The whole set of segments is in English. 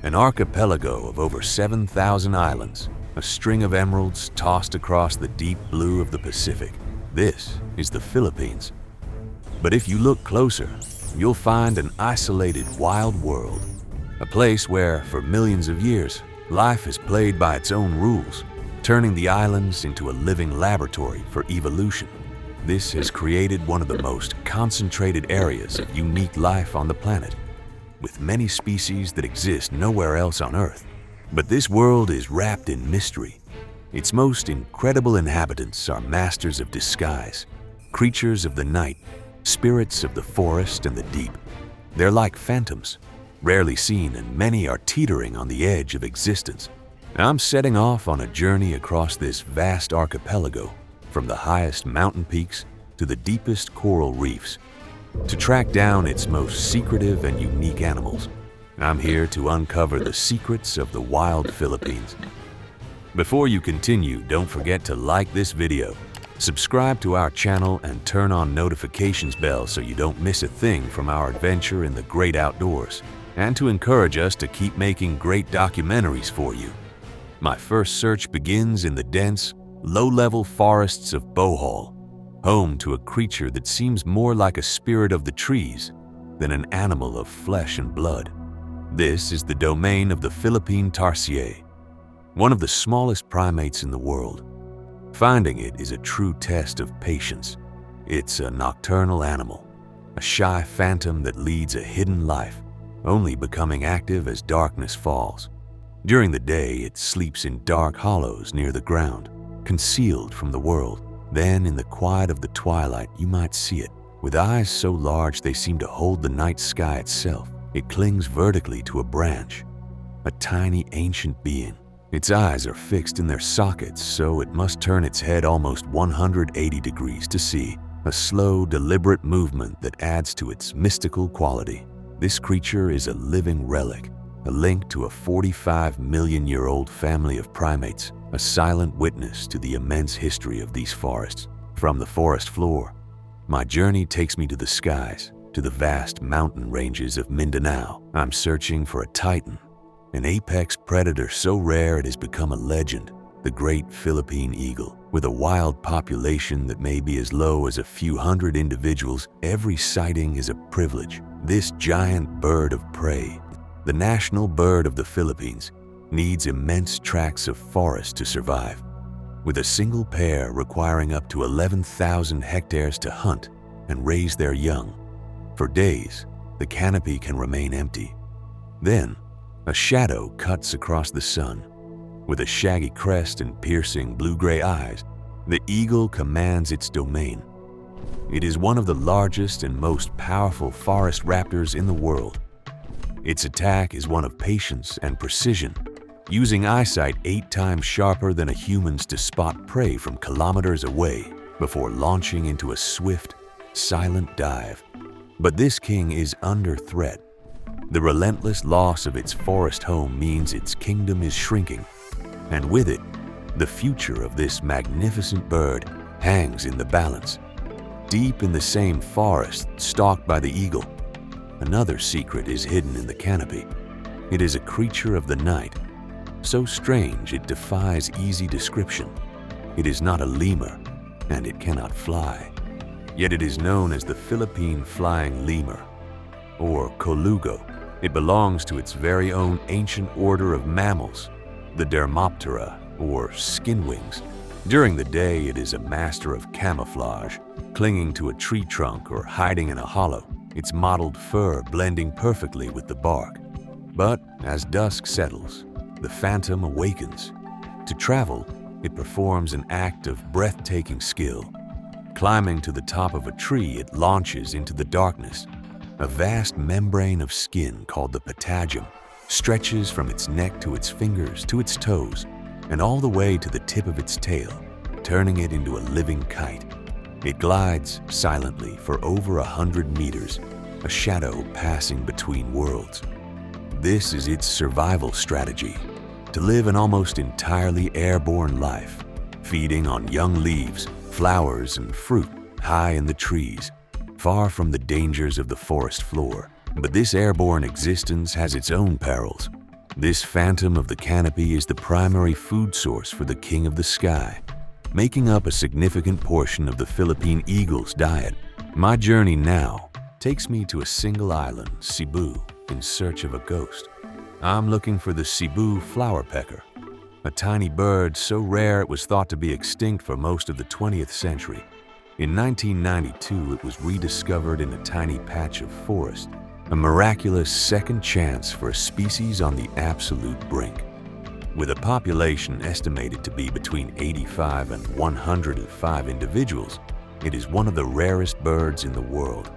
An archipelago of over 7,000 islands, a string of emeralds tossed across the deep blue of the Pacific. This is the Philippines. But if you look closer, you'll find an isolated wild world, a place where, for millions of years, life has played by its own rules, turning the islands into a living laboratory for evolution. This has created one of the most concentrated areas of unique life on the planet, with many species that exist nowhere else on Earth. But this world is wrapped in mystery. Its most incredible inhabitants are masters of disguise, creatures of the night, spirits of the forest and the deep. They're like phantoms, rarely seen, and many are teetering on the edge of existence. I'm setting off on a journey across this vast archipelago, from the highest mountain peaks to the deepest coral reefs, to track down its most secretive and unique animals. I'm here to uncover the secrets of the wild Philippines. Before you continue, don't forget to like this video, subscribe to our channel, and turn on notifications bell so you don't miss a thing from our adventure in the great outdoors, and to encourage us to keep making great documentaries for you. My first search begins in the dense, low-level forests of Bohol, home to a creature that seems more like a spirit of the trees than an animal of flesh and blood. This is the domain of the Philippine tarsier, one of the smallest primates in the world. Finding it is a true test of patience. It's a nocturnal animal, a shy phantom that leads a hidden life, only becoming active as darkness falls. During the day, it sleeps in dark hollows near the ground, concealed from the world. Then, in the quiet of the twilight, you might see it. With eyes so large they seem to hold the night sky itself, it clings vertically to a branch, a tiny ancient being. Its eyes are fixed in their sockets, so it must turn its head almost 180 degrees to see, a slow, deliberate movement that adds to its mystical quality. This creature is a living relic, a link to a 45-million-year-old family of primates, a silent witness to the immense history of these forests. From the forest floor, my journey takes me to the skies, to the vast mountain ranges of Mindanao. I'm searching for a titan, an apex predator so rare it has become a legend, the great Philippine eagle. With a wild population that may be as low as a few hundred individuals, every sighting is a privilege. This giant bird of prey, the national bird of the Philippines, needs immense tracts of forest to survive, with a single pair requiring up to 11,000 hectares to hunt and raise their young. For days, the canopy can remain empty. Then, a shadow cuts across the sun. With a shaggy crest and piercing blue-gray eyes, the eagle commands its domain. It is one of the largest and most powerful forest raptors in the world. Its attack is one of patience and precision, using eyesight 8 times sharper than a human's to spot prey from kilometers away before launching into a swift, silent dive. But this king is under threat. The relentless loss of its forest home means its kingdom is shrinking, and with it, the future of this magnificent bird hangs in the balance. Deep in the same forest stalked by the eagle, another secret is hidden in the canopy. It is a creature of the night, so strange it defies easy description. It is not a lemur, and it cannot fly. Yet it is known as the Philippine flying lemur, or colugo. It belongs to its very own ancient order of mammals, the Dermoptera, or skinwings. During the day, it is a master of camouflage, clinging to a tree trunk or hiding in a hollow, its mottled fur blending perfectly with the bark. But as dusk settles, the phantom awakens. To travel, it performs an act of breathtaking skill. Climbing to the top of a tree, it launches into the darkness. A vast membrane of skin called the patagium stretches from its neck to its fingers to its toes, and all the way to the tip of its tail, turning it into a living kite. It glides silently for over 100 meters, a shadow passing between worlds. This is its survival strategy, to live an almost entirely airborne life, feeding on young leaves, flowers, and fruit high in the trees, far from the dangers of the forest floor. But this airborne existence has its own perils. This phantom of the canopy is the primary food source for the king of the sky, making up a significant portion of the Philippine eagle's diet. My journey now takes me to a single island, Cebu, in search of a ghost. I'm looking for the Cebu flower pecker, a tiny bird so rare it was thought to be extinct for most of the 20th century. In 1992, it was rediscovered in a tiny patch of forest, a miraculous second chance for a species on the absolute brink. With a population estimated to be between 85 and 105 individuals, it is one of the rarest birds in the world.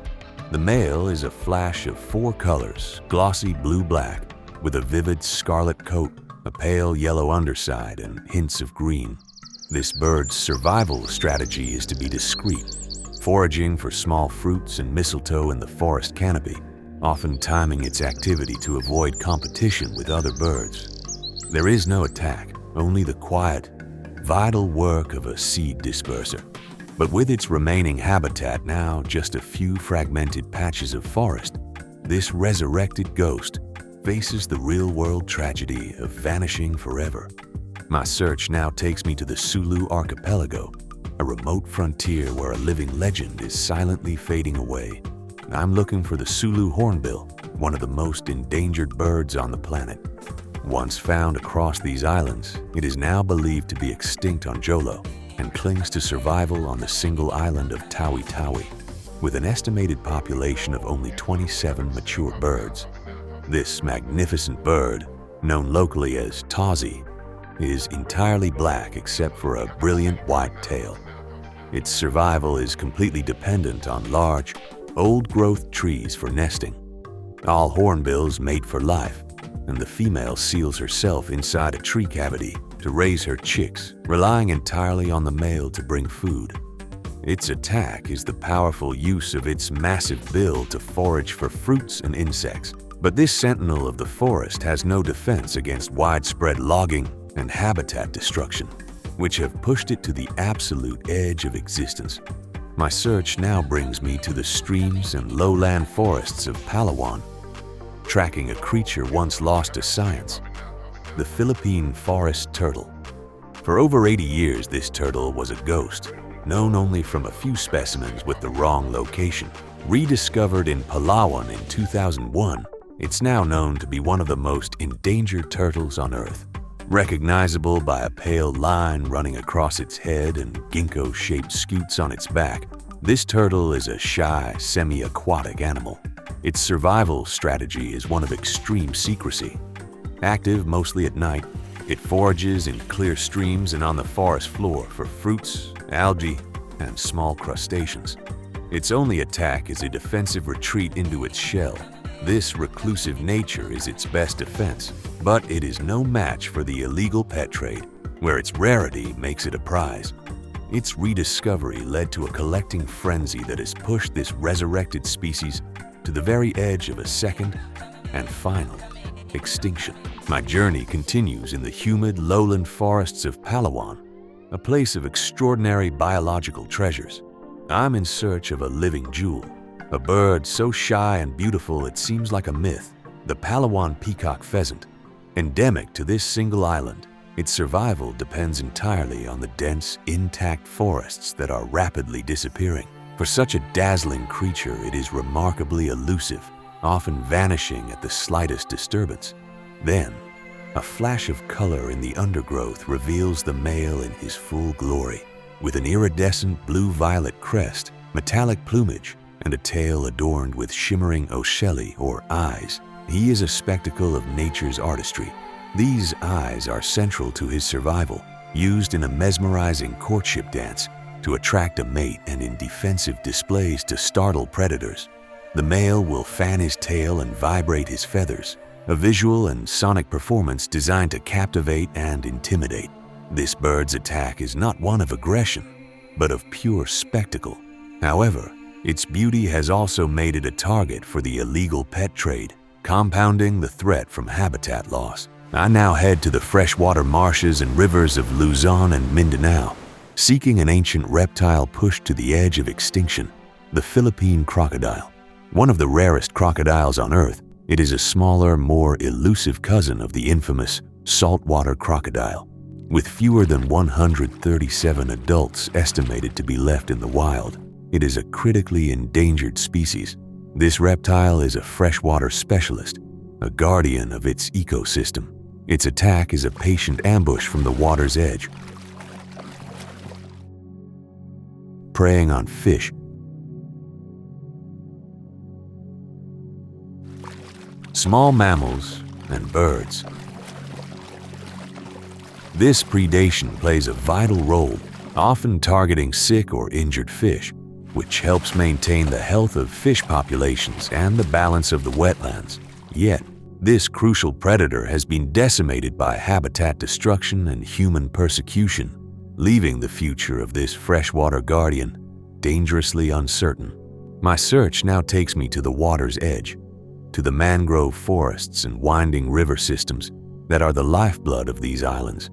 The male is a flash of 4 colors, glossy blue-black, with a vivid scarlet coat, a pale yellow underside, and hints of green. This bird's survival strategy is to be discreet, foraging for small fruits and mistletoe in the forest canopy, often timing its activity to avoid competition with other birds. There is no attack, only the quiet, vital work of a seed disperser. But with its remaining habitat now just a few fragmented patches of forest, this resurrected ghost faces the real-world tragedy of vanishing forever. My search now takes me to the Sulu Archipelago, a remote frontier where a living legend is silently fading away. I'm looking for the Sulu hornbill, one of the most endangered birds on the planet. Once found across these islands, it is now believed to be extinct on Jolo and clings to survival on the single island of Tawi-Tawi, with an estimated population of only 27 mature birds. This magnificent bird, known locally as Tazi, is entirely black except for a brilliant white tail. Its survival is completely dependent on large, old-growth trees for nesting. All hornbills mate for life, and the female seals herself inside a tree cavity to raise her chicks, relying entirely on the male to bring food. Its attack is the powerful use of its massive bill to forage for fruits and insects. But this sentinel of the forest has no defense against widespread logging and habitat destruction, which have pushed it to the absolute edge of existence. My search now brings me to the streams and lowland forests of Palawan, tracking a creature once lost to science, the Philippine forest turtle. For over 80 years, this turtle was a ghost, known only from a few specimens with the wrong location. Rediscovered in Palawan in 2001, it's now known to be one of the most endangered turtles on Earth. Recognizable by a pale line running across its head and ginkgo-shaped scutes on its back, this turtle is a shy, semi-aquatic animal. Its survival strategy is one of extreme secrecy. Active mostly at night, it forages in clear streams and on the forest floor for fruits, algae, and small crustaceans. Its only attack is a defensive retreat into its shell. This reclusive nature is its best defense, but it is no match for the illegal pet trade, where its rarity makes it a prize. Its rediscovery led to a collecting frenzy that has pushed this resurrected species to the very edge of a second and final extinction. My journey continues in the humid lowland forests of Palawan, a place of extraordinary biological treasures. I'm in search of a living jewel, a bird so shy and beautiful it seems like a myth, the Palawan peacock pheasant. Endemic to this single island, its survival depends entirely on the dense, intact forests that are rapidly disappearing. For such a dazzling creature, it is remarkably elusive, often vanishing at the slightest disturbance. Then, a flash of color in the undergrowth reveals the male in his full glory, with an iridescent blue-violet crest, metallic plumage, and a tail adorned with shimmering ocelli or eyes. He is a spectacle of nature's artistry. These eyes are central to his survival, used in a mesmerizing courtship dance to attract a mate and in defensive displays to startle predators. The male will fan his tail and vibrate his feathers, a visual and sonic performance designed to captivate and intimidate. This bird's attack is not one of aggression, but of pure spectacle. However, its beauty has also made it a target for the illegal pet trade, compounding the threat from habitat loss. I now head to the freshwater marshes and rivers of Luzon and Mindoro, seeking an ancient reptile pushed to the edge of extinction, the Philippine crocodile. One of the rarest crocodiles on Earth, It is a smaller, more elusive cousin of the infamous saltwater crocodile. With fewer than 137 adults estimated to be left in the wild, it is a critically endangered species. This reptile is a freshwater specialist, a guardian of its ecosystem. Its attack is a patient ambush from the water's edge, preying on fish, small mammals, and birds. This predation plays a vital role, often targeting sick or injured fish, which helps maintain the health of fish populations and the balance of the wetlands. Yet, this crucial predator has been decimated by habitat destruction and human persecution, leaving the future of this freshwater guardian dangerously uncertain. My search now takes me to the water's edge, to the mangrove forests and winding river systems that are the lifeblood of these islands.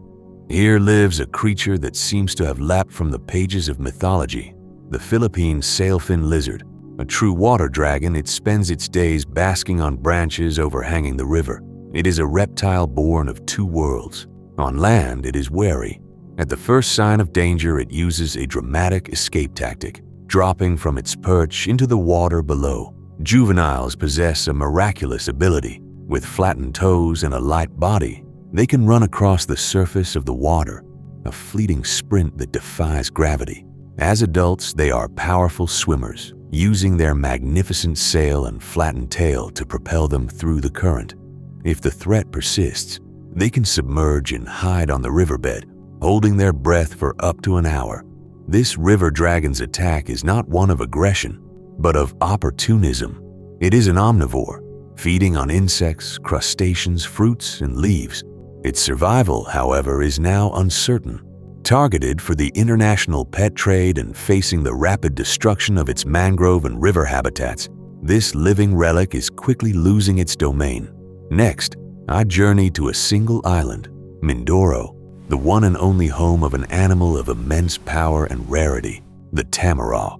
Here lives a creature that seems to have lapped from the pages of mythology, the Philippine sailfin lizard. A true water dragon, it spends its days basking on branches overhanging the river. It is a reptile born of two worlds. On land, it is wary. At the first sign of danger, it uses a dramatic escape tactic, dropping from its perch into the water below. Juveniles possess a miraculous ability. With flattened toes and a light body, they can run across the surface of the water, a fleeting sprint that defies gravity. As adults, they are powerful swimmers, using their magnificent sail and flattened tail to propel them through the current. If the threat persists, they can submerge and hide on the riverbed, holding their breath for up to an hour. This river dragon's attack is not one of aggression, but of opportunism. It is an omnivore, feeding on insects, crustaceans, fruits, and leaves. Its survival, however, is now uncertain. Targeted for the international pet trade and facing the rapid destruction of its mangrove and river habitats, this living relic is quickly losing its domain. Next, I journey to a single island, Mindoro, the one and only home of an animal of immense power and rarity, the tamaraw.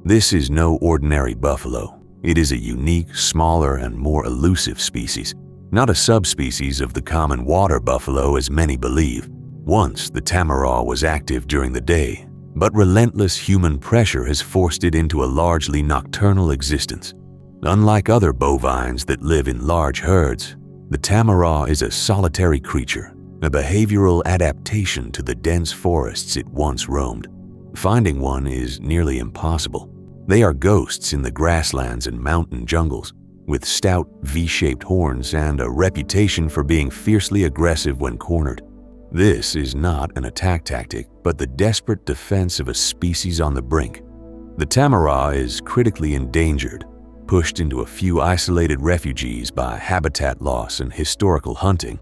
This is no ordinary buffalo. It is a unique, smaller, and more elusive species, not a subspecies of the common water buffalo as many believe. Once, the tamaraw was active during the day, but relentless human pressure has forced it into a largely nocturnal existence. Unlike other bovines that live in large herds, the tamaraw is a solitary creature, a behavioral adaptation to the dense forests it once roamed. Finding one is nearly impossible. They are ghosts in the grasslands and mountain jungles, with stout V-shaped horns and a reputation for being fiercely aggressive when cornered. This is not an attack tactic, but the desperate defense of a species on the brink. The tamaraw is critically endangered, pushed into a few isolated refugees by habitat loss and historical hunting.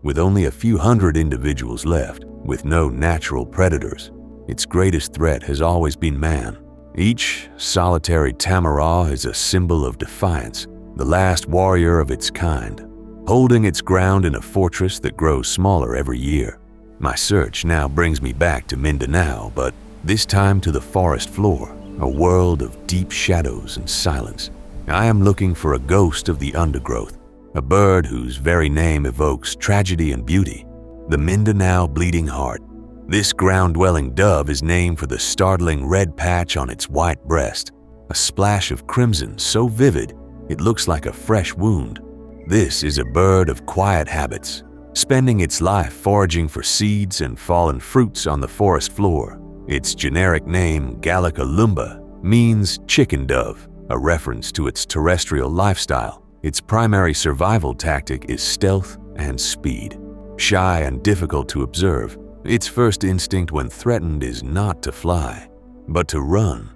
With only a few hundred individuals left, with no natural predators, its greatest threat has always been man. Each solitary tamaraw is a symbol of defiance, the last warrior of its kind, holding its ground in a fortress that grows smaller every year. My search now brings me back to Mindanao, but this time to the forest floor, a world of deep shadows and silence. I am looking for a ghost of the undergrowth, a bird whose very name evokes tragedy and beauty, the Mindanao bleeding heart. This ground-dwelling dove is named for the startling red patch on its white breast, a splash of crimson so vivid it looks like a fresh wound. This is a bird of quiet habits, spending its life foraging for seeds and fallen fruits on the forest floor. Its generic name, Gallica lumba, means chicken dove, a reference to its terrestrial lifestyle. Its primary survival tactic is stealth and speed. Shy and difficult to observe, its first instinct when threatened is not to fly, but to run,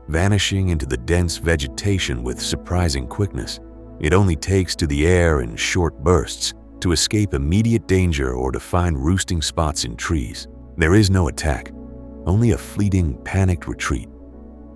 vanishing into the dense vegetation with surprising quickness. It only takes to the air in short bursts to escape immediate danger or to find roosting spots in trees. There is no attack, only a fleeting, panicked retreat.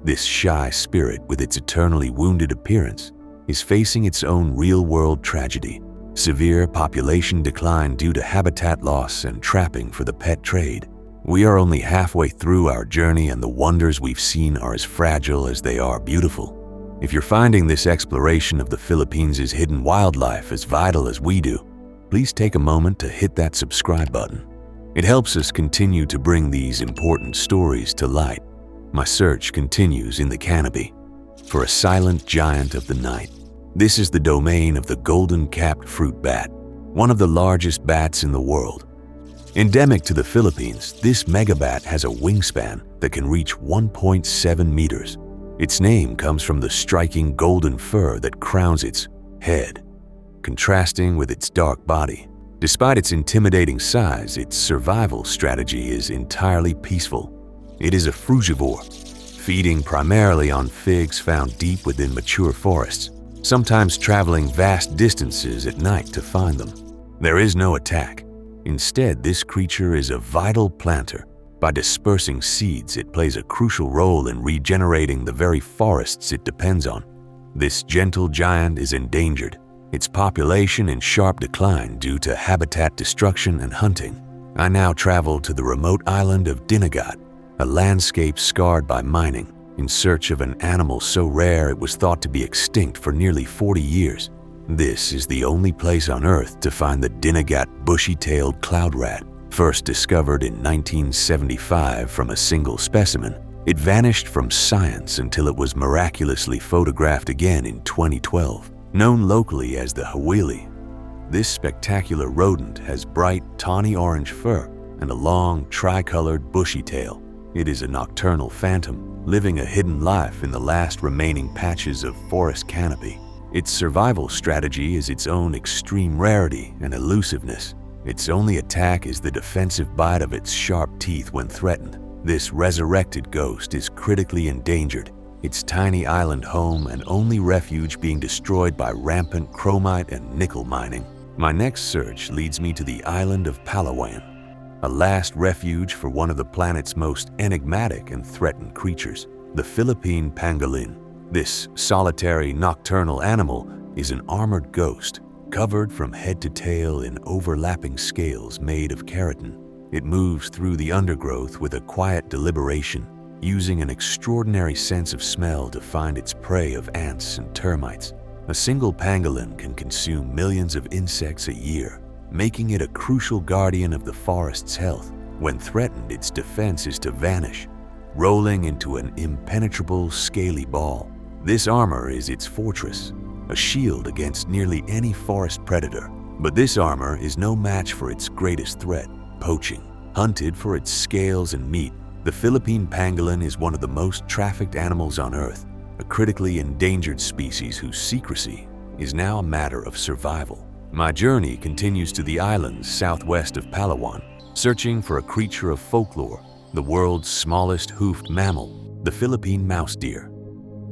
This shy spirit, with its eternally wounded appearance, is facing its own real-world tragedy: severe population decline due to habitat loss and trapping for the pet trade. We are only halfway through our journey, and the wonders we've seen are as fragile as they are beautiful. If you're finding this exploration of the Philippines' hidden wildlife as vital as we do, please take a moment to hit that subscribe button. It helps us continue to bring these important stories to light. My search continues in the canopy for a silent giant of the night. This is the domain of the golden-capped fruit bat, one of the largest bats in the world. Endemic to the Philippines, this megabat has a wingspan that can reach 1.7 meters. Its name comes from the striking golden fur that crowns its head, contrasting with its dark body. Despite its intimidating size, its survival strategy is entirely peaceful. It is a frugivore, feeding primarily on figs found deep within mature forests, sometimes traveling vast distances at night to find them. There is no attack. Instead, this creature is a vital planter. By dispersing seeds, it plays a crucial role in regenerating the very forests it depends on. This gentle giant is endangered, its population in sharp decline due to habitat destruction and hunting. I now travel to the remote island of Dinagat, a landscape scarred by mining, in search of an animal so rare it was thought to be extinct for nearly 40 years. This is the only place on Earth to find the Dinagat bushy-tailed cloud rat. First discovered in 1975 from a single specimen, it vanished from science until it was miraculously photographed again in 2012. Known locally as the Hawili, this spectacular rodent has bright tawny orange fur and a long tricolored bushy tail. It is a nocturnal phantom, living a hidden life in the last remaining patches of forest canopy. Its survival strategy is its own extreme rarity and elusiveness. Its only attack is the defensive bite of its sharp teeth when threatened. This resurrected ghost is critically endangered, its tiny island home and only refuge being destroyed by rampant chromite and nickel mining. My next search leads me to the island of Palawan, a last refuge for one of the planet's most enigmatic and threatened creatures, the Philippine pangolin. This solitary nocturnal animal is an armored ghost, covered from head to tail in overlapping scales made of keratin. It moves through the undergrowth with a quiet deliberation, using an extraordinary sense of smell to find its prey of ants and termites. A single pangolin can consume millions of insects a year, making it a crucial guardian of the forest's health. When threatened, its defense is to vanish, rolling into an impenetrable, scaly ball. This armor is its fortress, a shield against nearly any forest predator. But this armor is no match for its greatest threat, poaching. Hunted for its scales and meat, the Philippine pangolin is one of the most trafficked animals on Earth, a critically endangered species whose secrecy is now a matter of survival. My journey continues to the islands southwest of Palawan, searching for a creature of folklore, the world's smallest hoofed mammal, the Philippine mouse deer,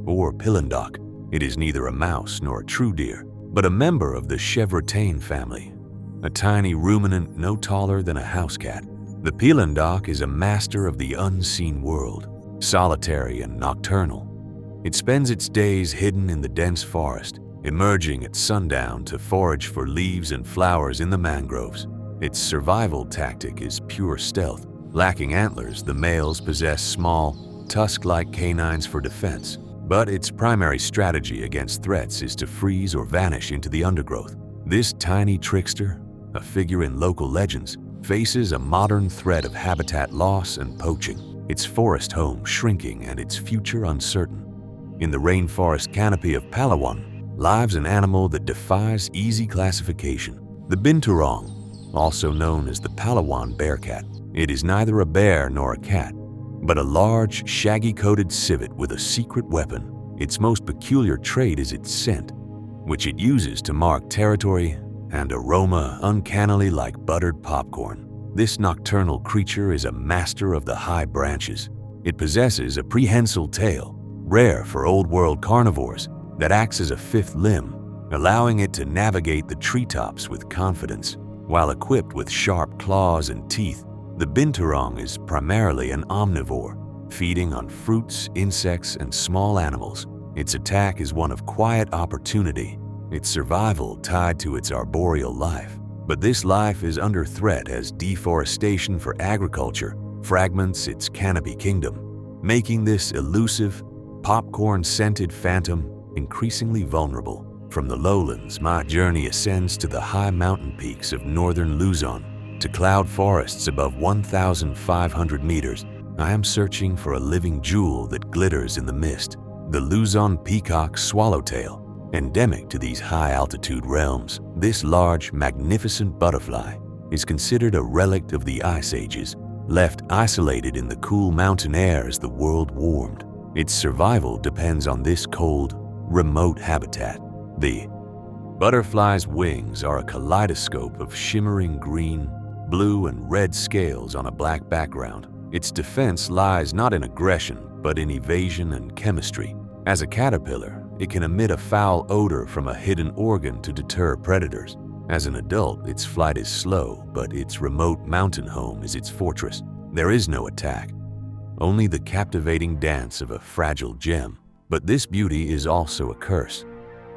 or pilandoc. It is neither a mouse nor a true deer, but a member of the chevrotain family, a tiny ruminant no taller than a house cat. The pilandoc is a master of the unseen world, solitary and nocturnal. It spends its days hidden in the dense forest, emerging at sundown to forage for leaves and flowers in the mangroves. Its survival tactic is pure stealth. Lacking antlers, the males possess small, tusk-like canines for defense, but its primary strategy against threats is to freeze or vanish into the undergrowth. This tiny trickster, a figure in local legends, faces a modern threat of habitat loss and poaching, its forest home shrinking and its future uncertain. In the rainforest canopy of Palawan lives an animal that defies easy classification, the binturong, also known as the Palawan bearcat. It is neither a bear nor a cat, but a large, shaggy-coated civet with a secret weapon. Its most peculiar trait is its scent, which it uses to mark territory and aroma uncannily like buttered popcorn. This nocturnal creature is a master of the high branches. It possesses a prehensile tail, rare for old-world carnivores, that acts as a fifth limb, allowing it to navigate the treetops with confidence. While equipped with sharp claws and teeth, the binturong is primarily an omnivore, feeding on fruits, insects, and small animals. Its attack is one of quiet opportunity, its survival tied to its arboreal life. But this life is under threat as deforestation for agriculture fragments its canopy kingdom, making this elusive, popcorn-scented phantom increasingly vulnerable. From the lowlands, my journey ascends to the high mountain peaks of northern Luzon, to cloud forests above 1,500 meters. I am searching for a living jewel that glitters in the mist, the Luzon peacock swallowtail. Endemic to these high-altitude realms, this large, magnificent butterfly is considered a relic of the ice ages, left isolated in the cool mountain air as the world warmed. Its survival depends on this cold, remote habitat. The butterfly's wings are a kaleidoscope of shimmering green, blue, and red scales on a black background. Its defense lies not in aggression, but in evasion and chemistry. As a caterpillar, it can emit a foul odor from a hidden organ to deter predators. As an adult, its flight is slow, but its remote mountain home is its fortress. There is no attack, only the captivating dance of a fragile gem. But this beauty is also a curse.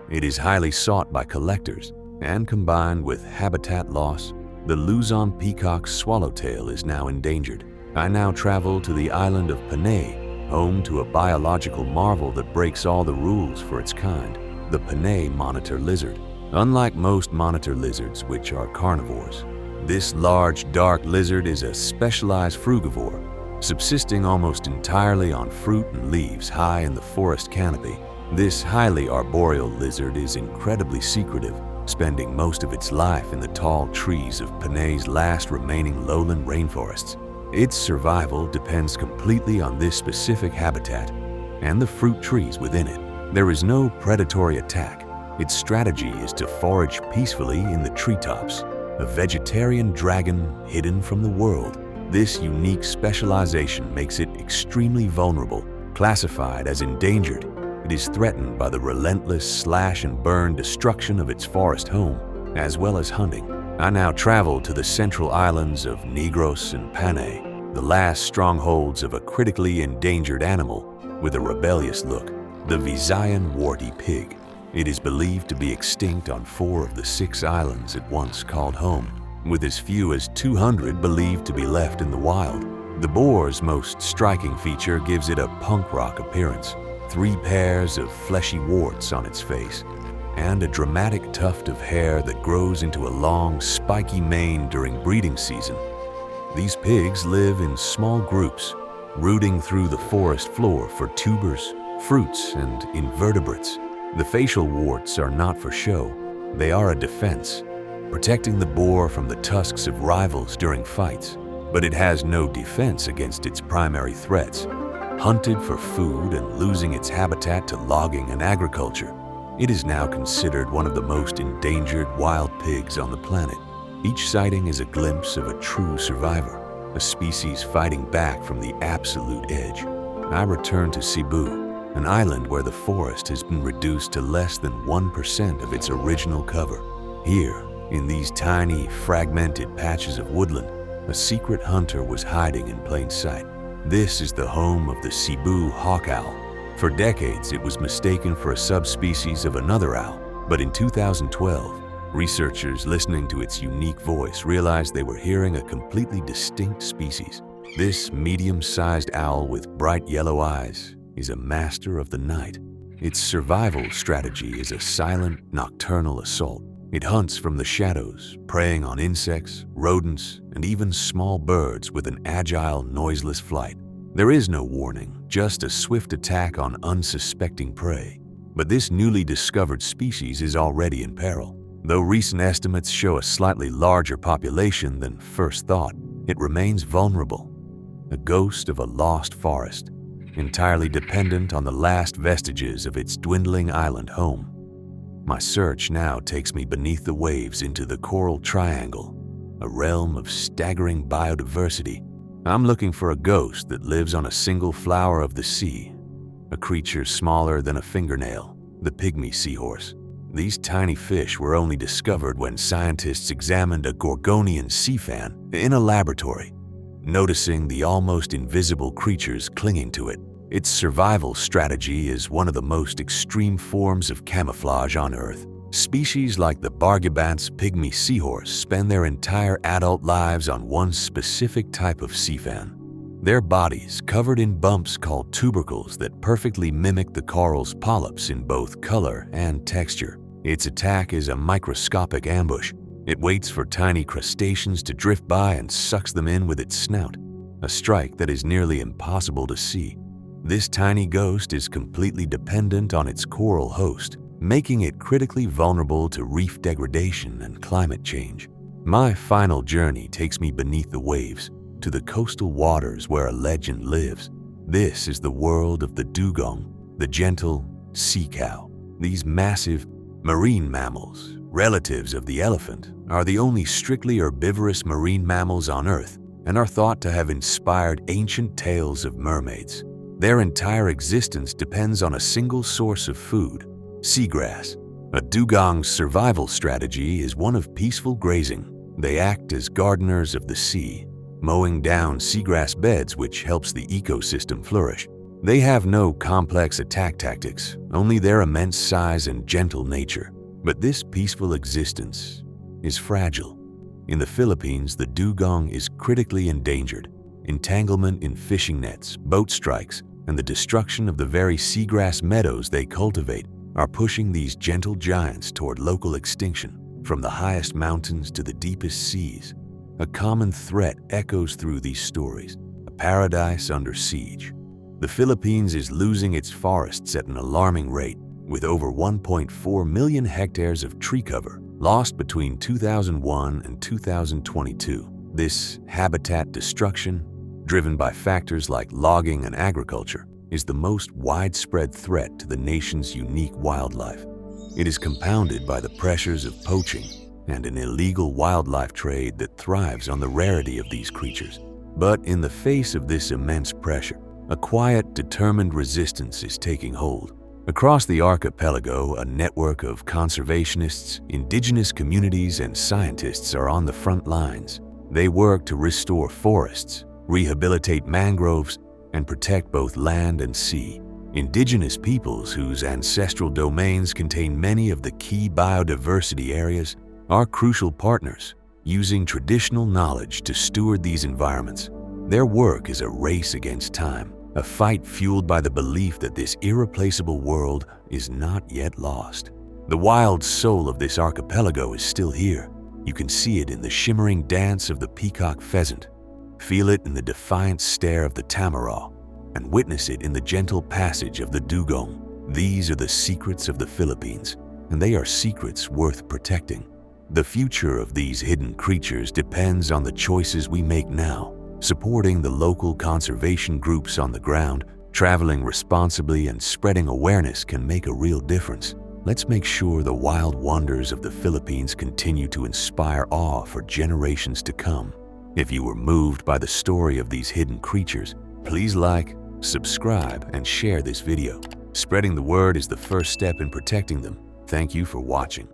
It is highly sought by collectors, and combined with habitat loss, the Luzon peacock swallowtail is now endangered. I now travel to the island of Panay, home to a biological marvel that breaks all the rules for its kind, the Panay monitor lizard. Unlike most monitor lizards, which are carnivores, this large, dark lizard is a specialized frugivore, subsisting almost entirely on fruit and leaves high in the forest canopy. This highly arboreal lizard is incredibly secretive, spending most of its life in the tall trees of Panay's last remaining lowland rainforests. Its survival depends completely on this specific habitat and the fruit trees within it. There is no predatory attack. Its strategy is to forage peacefully in the treetops, a vegetarian dragon hidden from the world. This unique specialization makes it extremely vulnerable. Classified as endangered, it is threatened by the relentless slash-and-burn destruction of its forest home, as well as hunting. I now travel to the central islands of Negros and Panay, the last strongholds of a critically endangered animal with a rebellious look, the Visayan warty pig. It is believed to be extinct on 4 of the 6 islands it once called home, with as few as 200 believed to be left in the wild. The boar's most striking feature gives it a punk rock appearance, 3 pairs of fleshy warts on its face, and a dramatic tuft of hair that grows into a long, spiky mane during breeding season. These pigs live in small groups, rooting through the forest floor for tubers, fruits, and invertebrates. The facial warts are not for show. They are a defense, protecting the boar from the tusks of rivals during fights. But it has no defense against its primary threats. Hunted for food and losing its habitat to logging and agriculture, it is now considered one of the most endangered wild pigs on the planet. Each sighting is a glimpse of a true survivor, a species fighting back from the absolute edge. I return to Cebu, an island where the forest has been reduced to less than 1% of its original cover. Here, in these tiny, fragmented patches of woodland, a secret hunter was hiding in plain sight. This is the home of the Cebu hawk owl. For decades, it was mistaken for a subspecies of another owl, but in 2012, researchers listening to its unique voice realized they were hearing a completely distinct species. This medium-sized owl with bright yellow eyes is a master of the night. Its survival strategy is a silent, nocturnal assault. It hunts from the shadows, preying on insects, rodents, and even small birds with an agile, noiseless flight. There is no warning, just a swift attack on unsuspecting prey. But this newly discovered species is already in peril. Though recent estimates show a slightly larger population than first thought, it remains vulnerable, a ghost of a lost forest, entirely dependent on the last vestiges of its dwindling island home. My search now takes me beneath the waves into the Coral Triangle, a realm of staggering biodiversity. I'm looking for a ghost that lives on a single flower of the sea, a creature smaller than a fingernail, the pygmy seahorse. These tiny fish were only discovered when scientists examined a Gorgonian sea fan in a laboratory, noticing the almost invisible creatures clinging to it. Its survival strategy is one of the most extreme forms of camouflage on Earth. Species like the Bargibant's pygmy seahorse spend their entire adult lives on one specific type of sea fan. their bodies covered in bumps called tubercles that perfectly mimic the coral's polyps in both color and texture. Its attack is a microscopic ambush. It waits for tiny crustaceans to drift by and sucks them in with its snout, a strike that is nearly impossible to see. This tiny ghost is completely dependent on its coral host, making it critically vulnerable to reef degradation and climate change. My final journey takes me beneath the waves, to the coastal waters where a legend lives. This is the world of the dugong, the gentle sea cow. These massive marine mammals, relatives of the elephant, are the only strictly herbivorous marine mammals on Earth and are thought to have inspired ancient tales of mermaids. Their entire existence depends on a single source of food, seagrass. A dugong's survival strategy is one of peaceful grazing. They act as gardeners of the sea, mowing down seagrass beds, which helps the ecosystem flourish. They have no complex attack tactics, only their immense size and gentle nature. But this peaceful existence is fragile. In the Philippines, the dugong is critically endangered. Entanglement in fishing nets, boat strikes, and the destruction of the very seagrass meadows they cultivate are pushing these gentle giants toward local extinction. From the highest mountains to the deepest seas, a common threat echoes through these stories, a paradise under siege. The Philippines is losing its forests at an alarming rate, with over 1.4 million hectares of tree cover lost between 2001 and 2022. This habitat destruction, driven by factors like logging and agriculture, is the most widespread threat to the nation's unique wildlife. It is compounded by the pressures of poaching and an illegal wildlife trade that thrives on the rarity of these creatures. But in the face of this immense pressure, a quiet, determined resistance is taking hold. Across the archipelago, a network of conservationists, indigenous communities, and scientists are on the front lines. They work to restore forests, rehabilitate mangroves, and protect both land and sea. Indigenous peoples whose ancestral domains contain many of the key biodiversity areas are crucial partners, using traditional knowledge to steward these environments. Their work is a race against time, a fight fueled by the belief that this irreplaceable world is not yet lost. The wild soul of this archipelago is still here. You can see it in the shimmering dance of the peacock pheasant, feel it in the defiant stare of the tamaraw, and witness it in the gentle passage of the dugong. These are the secrets of the Philippines, and they are secrets worth protecting. The future of these hidden creatures depends on the choices we make now. Supporting the local conservation groups on the ground, traveling responsibly, and spreading awareness can make a real difference. Let's make sure the wild wonders of the Philippines continue to inspire awe for generations to come. If you were moved by the story of these hidden creatures, please like, subscribe, and share this video. Spreading the word is the first step in protecting them. Thank you for watching.